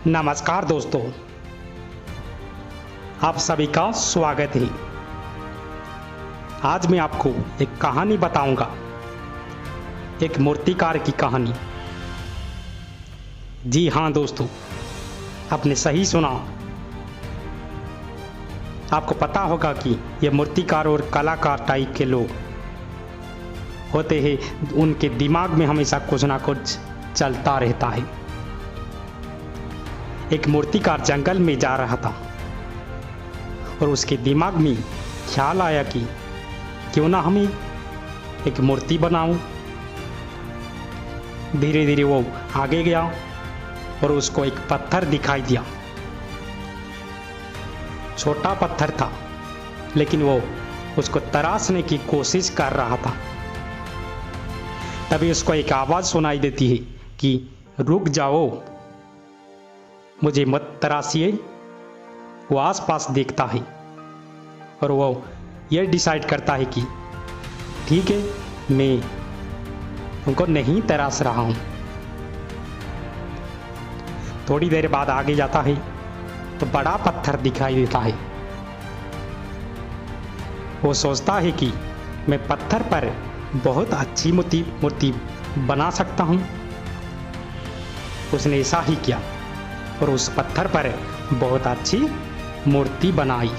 नमस्कार दोस्तों, आप सभी का स्वागत है। आज मैं आपको एक कहानी बताऊंगा, एक मूर्तिकार की कहानी। जी हाँ दोस्तों, आपने सही सुना। आपको पता होगा कि ये मूर्तिकार और कलाकार टाइप के लोग होते हैं, उनके दिमाग में हमेशा कुछ ना कुछ चलता रहता है। एक मूर्तिकार जंगल में जा रहा था और उसके दिमाग में ख्याल आया कि क्यों ना हमें एक मूर्ति बनाऊं। धीरे धीरे वो आगे गया और उसको एक पत्थर दिखाई दिया। छोटा पत्थर था, लेकिन वो उसको तराशने की कोशिश कर रहा था। तभी उसको एक आवाज सुनाई देती है कि रुक जाओ, मुझे मत तराशिए। वो आसपास देखता है और वो ये डिसाइड करता है कि ठीक है, मैं तुमको नहीं तराश रहा हूं। थोड़ी देर बाद आगे जाता है तो बड़ा पत्थर दिखाई देता है। वो सोचता है कि मैं पत्थर पर बहुत अच्छी मूर्ति बना सकता हूं। उसने ऐसा ही किया और उस पत्थर पर बहुत अच्छी मूर्ति बनाई,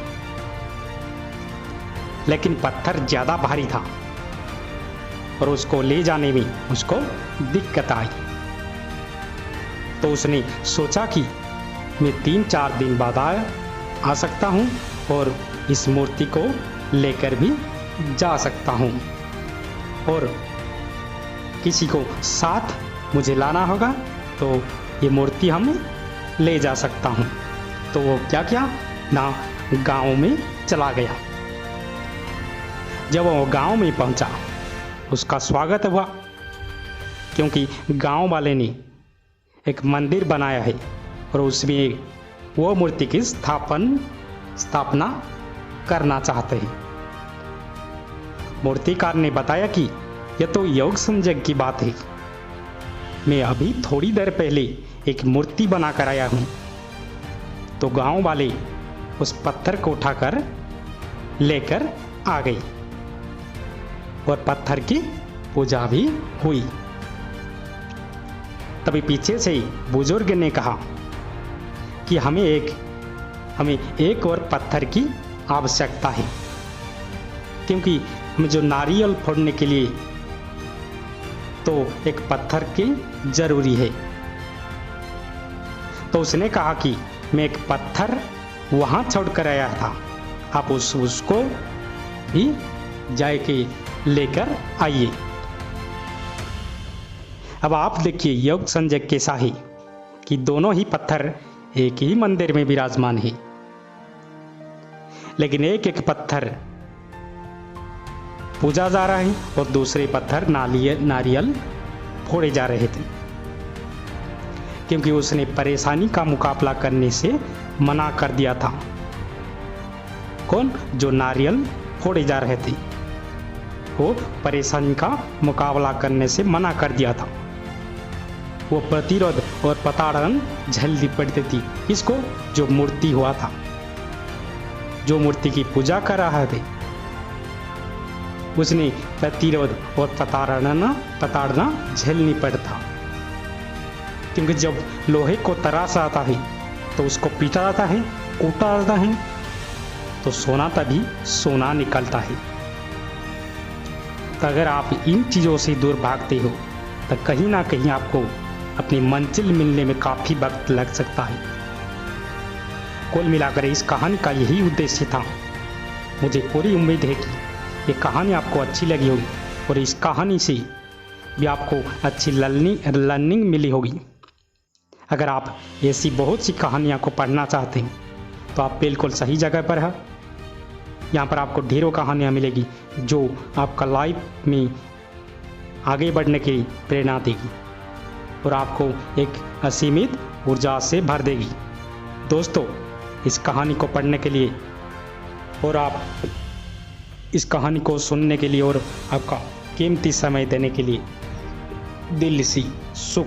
लेकिन पत्थर ज्यादा भारी था और उसको ले जाने में उसको दिक्कत आई। तो उसने सोचा कि मैं 3-4 दिन बाद आ सकता हूं और इस मूर्ति को लेकर भी जा सकता हूं, और किसी को साथ मुझे लाना होगा तो ये मूर्ति हम ले जा सकता हूं। तो वो क्या किया ना, गांव में चला गया। जब वो गांव में पहुंचा, उसका स्वागत हुआ, क्योंकि गांव वाले ने एक मंदिर बनाया है और उसमें वो मूर्ति की स्थापना करना चाहते हैं। मूर्तिकार ने बताया कि यह तो योग संयोग की बात है, मैं अभी थोड़ी देर पहले एक मूर्ति बनाकर आया हूं। तो गांव वाले उस पत्थर को उठाकर लेकर आ गए और पत्थर की पूजा भी हुई। तभी पीछे से बुजुर्ग ने कहा कि हमें एक और पत्थर की आवश्यकता है, क्योंकि हमें जो नारियल फोड़ने के लिए तो एक पत्थर की जरूरी है। तो उसने कहा कि मैं एक पत्थर वहां छोड़कर आया था, आप उसको भी जाके लेकर आइए। अब आप देखिए, योग संयोग कैसा है कि दोनों ही पत्थर एक ही मंदिर में विराजमान है, लेकिन एक एक पत्थर पूजा जा रहा है और दूसरे पत्थर नारियल फोड़े जा रहे थे, क्योंकि उसने परेशानी का मुकाबला करने से मना कर दिया था। कौन? जो नारियल फोड़े जा रहे थे, वो परेशानी का मुकाबला करने से मना कर दिया था। वो प्रतिरोध और प्रताड़न झेलनी पड़ती थी। किसको? जो मूर्ति हुआ था, जो मूर्ति की पूजा कर रहा थे, उसने प्रतिरोध और प्रताड़ना झेलनी पड़ता। क्योंकि जब लोहे को तराशा आता है तो उसको पीटा जाता है, कूटा जाता है, तो सोना तभी सोना निकलता है। तो अगर आप इन चीज़ों से दूर भागते हो तो कहीं ना कहीं आपको अपनी मंजिल मिलने में काफ़ी वक्त लग सकता है। कुल मिलाकर इस कहानी का यही उद्देश्य था। मुझे पूरी उम्मीद है कि ये कहानी आपको अच्छी लगी होगी और इस कहानी से भी आपको अच्छी लर्निंग मिली होगी। अगर आप ऐसी बहुत सी कहानियाँ को पढ़ना चाहते हैं तो आप बिल्कुल सही जगह पर हैं। यहाँ पर आपको ढेरों कहानियाँ मिलेगी जो आपका लाइफ में आगे बढ़ने की प्रेरणा देगी और आपको एक असीमित ऊर्जा से भर देगी। दोस्तों, इस कहानी को पढ़ने के लिए और आप इस कहानी को सुनने के लिए और आपका कीमती समय देने के लिए दिल से शुक्रिया।